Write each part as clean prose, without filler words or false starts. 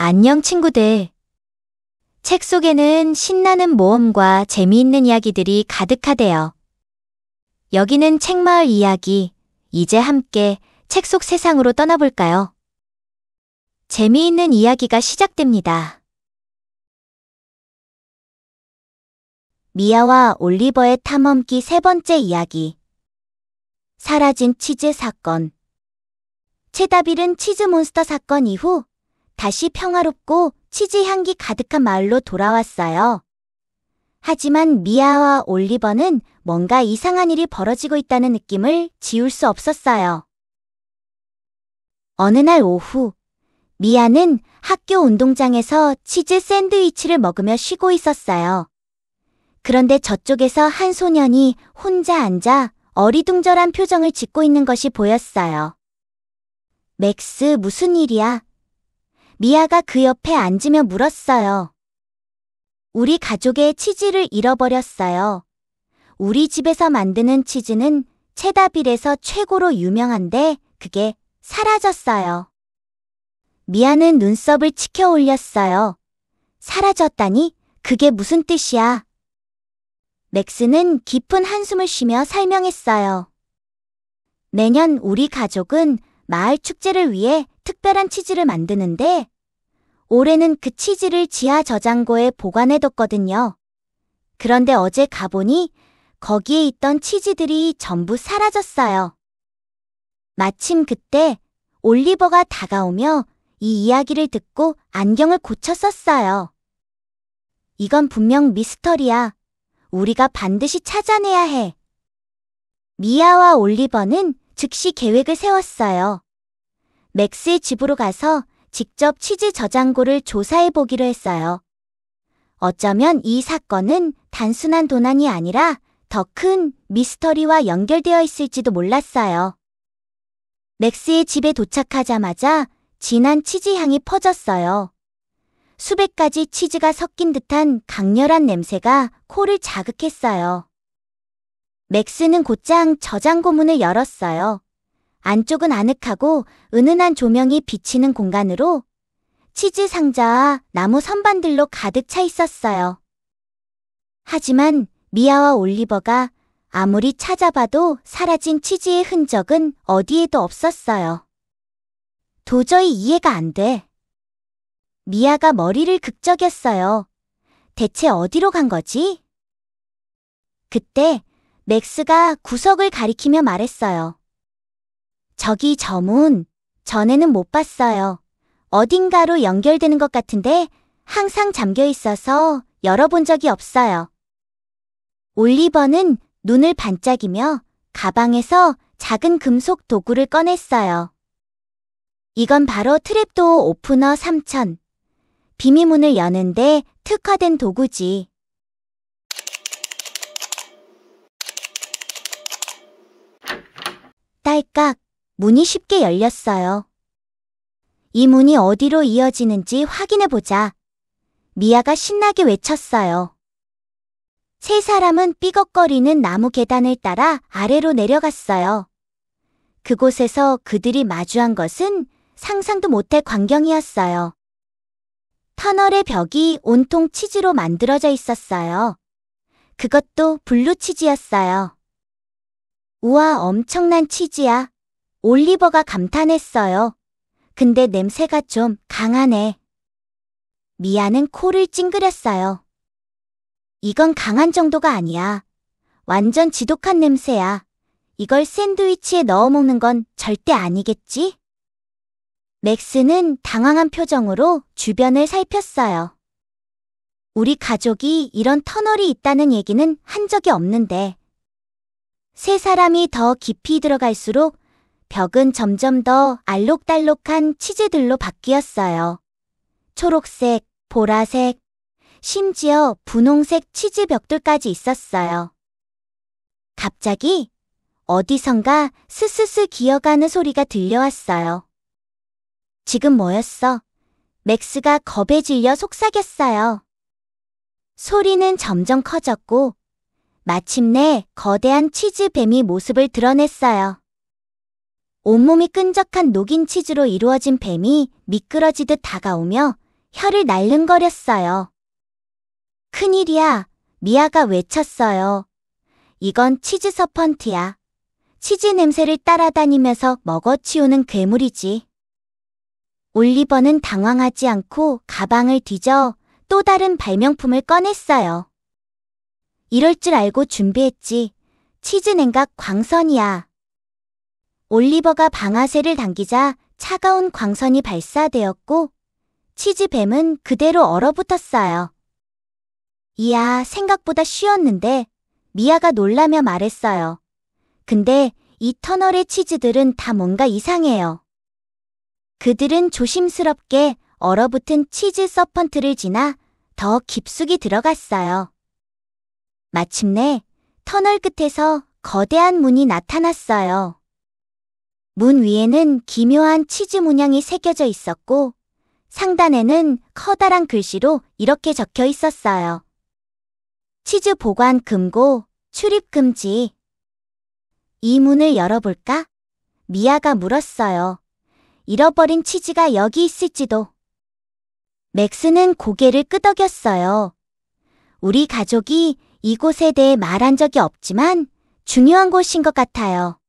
안녕 친구들. 책 속에는 신나는 모험과 재미있는 이야기들이 가득하대요. 여기는 책마을 이야기. 이제 함께 책 속 세상으로 떠나볼까요? 재미있는 이야기가 시작됩니다. 미아와 올리버의 탐험기 세 번째 이야기. 사라진 치즈 사건. 체다빌은 치즈 몬스터 사건 이후 다시 평화롭고 치즈 향기 가득한 마을로 돌아왔어요. 하지만 미아와 올리버는 뭔가 이상한 일이 벌어지고 있다는 느낌을 지울 수 없었어요. 어느 날 오후, 미아는 학교 운동장에서 치즈 샌드위치를 먹으며 쉬고 있었어요. 그런데 저쪽에서 한 소년이 혼자 앉아 어리둥절한 표정을 짓고 있는 것이 보였어요. 맥스, 무슨 일이야? 미아가 그 옆에 앉으며 물었어요. 우리 가족의 치즈를 잃어버렸어요. 우리 집에서 만드는 치즈는 체다빌에서 최고로 유명한데 그게 사라졌어요. 미아는 눈썹을 치켜 올렸어요. 사라졌다니? 그게 무슨 뜻이야? 맥스는 깊은 한숨을 쉬며 설명했어요. 매년 우리 가족은 마을 축제를 위해 특별한 치즈를 만드는데 올해는 그 치즈를 지하 저장고에 보관해뒀거든요. 그런데 어제 가보니 거기에 있던 치즈들이 전부 사라졌어요. 마침 그때 올리버가 다가오며 이 이야기를 듣고 안경을 고쳐 썼어요. 이건 분명 미스터리야. 우리가 반드시 찾아내야 해. 미아와 올리버는 즉시 계획을 세웠어요. 맥스의 집으로 가서 직접 치즈 저장고를 조사해 보기로 했어요. 어쩌면 이 사건은 단순한 도난이 아니라 더 큰 미스터리와 연결되어 있을지도 몰랐어요. 맥스의 집에 도착하자마자 진한 치즈 향이 퍼졌어요. 수백 가지 치즈가 섞인 듯한 강렬한 냄새가 코를 자극했어요. 맥스는 곧장 저장고 문을 열었어요. 안쪽은 아늑하고 은은한 조명이 비치는 공간으로 치즈 상자와 나무 선반들로 가득 차 있었어요. 하지만 미아와 올리버가 아무리 찾아봐도 사라진 치즈의 흔적은 어디에도 없었어요. 도저히 이해가 안 돼. 미아가 머리를 극적였어요. 대체 어디로 간 거지? 그때 맥스가 구석을 가리키며 말했어요. 저기 저 문, 전에는 못 봤어요. 어딘가로 연결되는 것 같은데 항상 잠겨 있어서 열어본 적이 없어요. 올리버는 눈을 반짝이며 가방에서 작은 금속 도구를 꺼냈어요. 이건 바로 트랩도어 오프너 3000. 비밀문을 여는데 특화된 도구지. 딸깍, 문이 쉽게 열렸어요. 이 문이 어디로 이어지는지 확인해보자. 미아가 신나게 외쳤어요. 세 사람은 삐걱거리는 나무 계단을 따라 아래로 내려갔어요. 그곳에서 그들이 마주한 것은 상상도 못할 광경이었어요. 터널의 벽이 온통 치즈로 만들어져 있었어요. 그것도 블루치즈였어요. 우와, 엄청난 치즈야. 올리버가 감탄했어요. 근데 냄새가 좀 강하네. 미아는 코를 찡그렸어요. 이건 강한 정도가 아니야. 완전 지독한 냄새야. 이걸 샌드위치에 넣어 먹는 건 절대 아니겠지? 맥스는 당황한 표정으로 주변을 살폈어요. 우리 가족이 이런 터널이 있다는 얘기는 한 적이 없는데. 세 사람이 더 깊이 들어갈수록 벽은 점점 더 알록달록한 치즈들로 바뀌었어요. 초록색, 보라색, 심지어 분홍색 치즈 벽돌까지 있었어요. 갑자기 어디선가 스스스 기어가는 소리가 들려왔어요. 지금 뭐였어? 맥스가 겁에 질려 속삭였어요. 소리는 점점 커졌고 마침내 거대한 치즈 뱀이 모습을 드러냈어요. 온몸이 끈적한 녹인 치즈로 이루어진 뱀이 미끄러지듯 다가오며 혀를 날름거렸어요. 큰일이야, 미아가 외쳤어요. 이건 치즈 서펀트야. 치즈 냄새를 따라다니면서 먹어치우는 괴물이지. 올리버는 당황하지 않고 가방을 뒤져 또 다른 발명품을 꺼냈어요. 이럴 줄 알고 준비했지. 치즈 냉각 광선이야. 올리버가 방아쇠를 당기자 차가운 광선이 발사되었고 치즈뱀은 그대로 얼어붙었어요. 이야, 생각보다 쉬웠는데 미아가 놀라며 말했어요. 근데 이 터널의 치즈들은 다 뭔가 이상해요. 그들은 조심스럽게 얼어붙은 치즈 서펀트를 지나 더 깊숙이 들어갔어요. 마침내 터널 끝에서 거대한 문이 나타났어요. 문 위에는 기묘한 치즈 문양이 새겨져 있었고 상단에는 커다란 글씨로 이렇게 적혀 있었어요. 치즈 보관 금고, 출입 금지. 이 문을 열어볼까? 미아가 물었어요. 잃어버린 치즈가 여기 있을지도. 맥스는 고개를 끄덕였어요. 우리 가족이 이곳에 대해 말한 적이 없지만 중요한 곳인 것 같아요.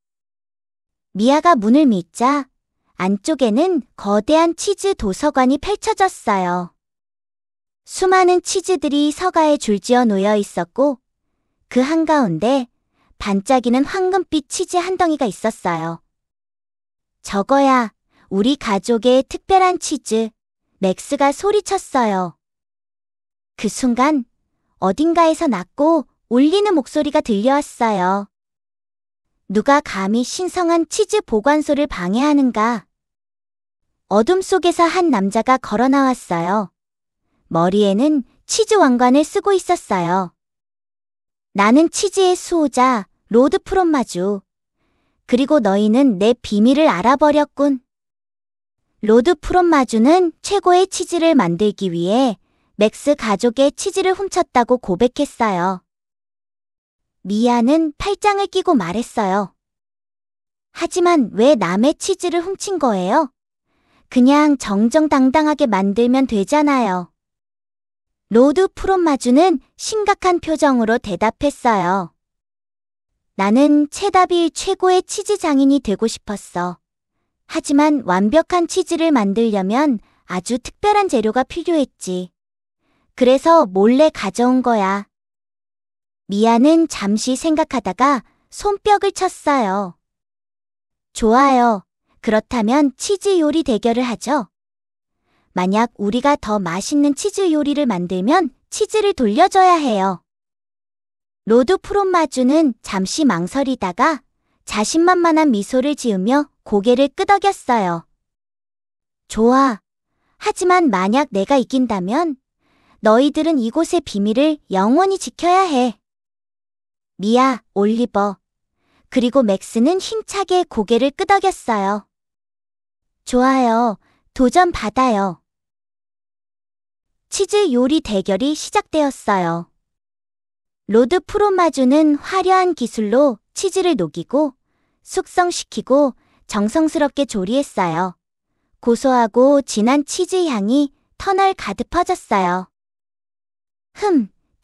미아가 문을 믿자 안쪽에는 거대한 치즈 도서관이 펼쳐졌어요. 수많은 치즈들이 서가에 줄지어 놓여 있었고 그 한가운데 반짝이는 황금빛 치즈 한 덩이가 있었어요. 저거야, 우리 가족의 특별한 치즈, 맥스가 소리쳤어요. 그 순간 어딘가에서 낮고 울리는 목소리가 들려왔어요. 누가 감히 신성한 치즈 보관소를 방해하는가? 어둠 속에서 한 남자가 걸어 나왔어요. 머리에는 치즈 왕관을 쓰고 있었어요. 나는 치즈의 수호자, 로드 프롬마주. 그리고 너희는 내 비밀을 알아버렸군. 로드 프롬마주는 최고의 치즈를 만들기 위해 맥스 가족의 치즈를 훔쳤다고 고백했어요. 미아는 팔짱을 끼고 말했어요. 하지만 왜 남의 치즈를 훔친 거예요? 그냥 정정당당하게 만들면 되잖아요. 로드 프롬마주는 심각한 표정으로 대답했어요. 나는 채다빌 최고의 치즈 장인이 되고 싶었어. 하지만 완벽한 치즈를 만들려면 아주 특별한 재료가 필요했지. 그래서 몰래 가져온 거야. 미아는 잠시 생각하다가 손뼉을 쳤어요. 좋아요. 그렇다면 치즈 요리 대결을 하죠. 만약 우리가 더 맛있는 치즈 요리를 만들면 치즈를 돌려줘야 해요. 로드 프롬마주는 잠시 망설이다가 자신만만한 미소를 지으며 고개를 끄덕였어요. 좋아. 하지만 만약 내가 이긴다면 너희들은 이곳의 비밀을 영원히 지켜야 해. 미아, 올리버, 그리고 맥스는 힘차게 고개를 끄덕였어요. 좋아요. 도전 받아요. 치즈 요리 대결이 시작되었어요. 로드 프롬마주는 화려한 기술로 치즈를 녹이고 숙성시키고 정성스럽게 조리했어요. 고소하고 진한 치즈 향이 터널 가득 퍼졌어요.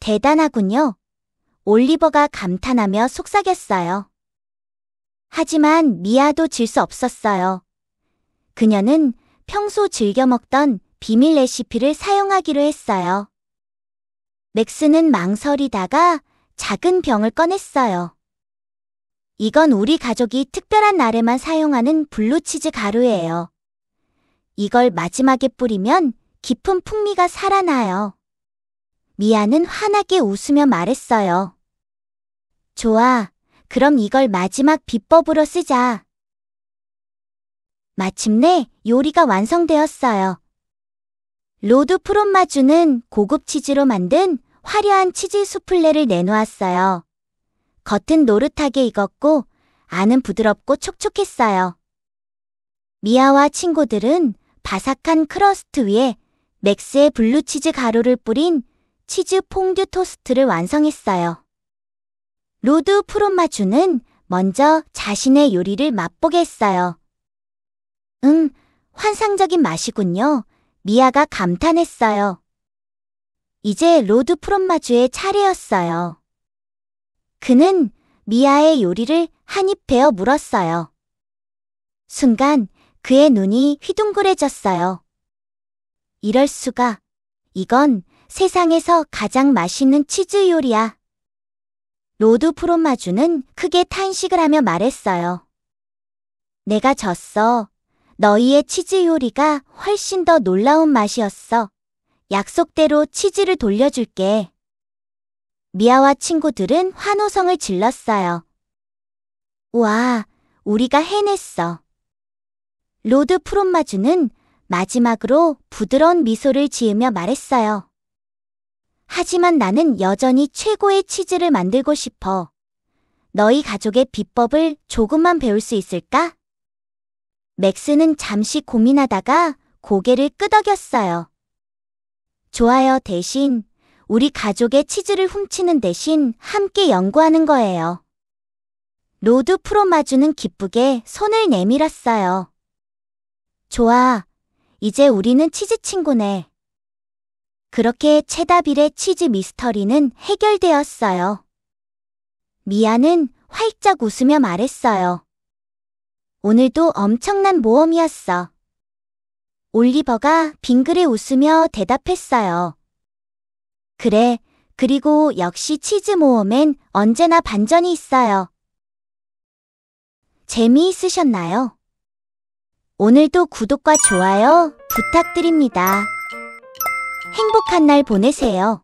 대단하군요. 올리버가 감탄하며 속삭였어요. 하지만 미아도 질 수 없었어요. 그녀는 평소 즐겨 먹던 비밀 레시피를 사용하기로 했어요. 맥스는 망설이다가 작은 병을 꺼냈어요. 이건 우리 가족이 특별한 날에만 사용하는 블루치즈 가루예요. 이걸 마지막에 뿌리면 깊은 풍미가 살아나요. 미아는 환하게 웃으며 말했어요. 좋아, 그럼 이걸 마지막 비법으로 쓰자. 마침내 요리가 완성되었어요. 로드 프롬마주는 고급 치즈로 만든 화려한 치즈 수플레를 내놓았어요. 겉은 노릇하게 익었고 안은 부드럽고 촉촉했어요. 미아와 친구들은 바삭한 크러스트 위에 맥스의 블루치즈 가루를 뿌린 치즈 퐁듀 토스트를 완성했어요. 로드 프롬마주는 먼저 자신의 요리를 맛보게 했어요. 환상적인 맛이군요. 미아가 감탄했어요. 이제 로드 프롬마주의 차례였어요. 그는 미아의 요리를 한 입 베어 물었어요. 순간 그의 눈이 휘둥그레졌어요. 이럴 수가. 이건 세상에서 가장 맛있는 치즈 요리야. 로드 프롬마주는 크게 탄식을 하며 말했어요. 내가 졌어. 너희의 치즈 요리가 훨씬 더 놀라운 맛이었어. 약속대로 치즈를 돌려줄게. 미아와 친구들은 환호성을 질렀어요. 우와, 우리가 해냈어. 로드 프롬마주는 마지막으로 부드러운 미소를 지으며 말했어요. 하지만 나는 여전히 최고의 치즈를 만들고 싶어. 너희 가족의 비법을 조금만 배울 수 있을까? 맥스는 잠시 고민하다가 고개를 끄덕였어요. 좋아요. 대신 우리 가족의 치즈를 훔치는 대신 함께 연구하는 거예요. 로드 프롬마주는 기쁘게 손을 내밀었어요. 좋아. 이제 우리는 치즈 친구네. 그렇게 체다빌의 치즈 미스터리는 해결되었어요. 미아는 활짝 웃으며 말했어요. 오늘도 엄청난 모험이었어. 올리버가 빙그레 웃으며 대답했어요. 그래, 그리고 역시 치즈 모험엔 언제나 반전이 있어요. 재미있으셨나요? 오늘도 구독과 좋아요 부탁드립니다. 행복한 날 보내세요.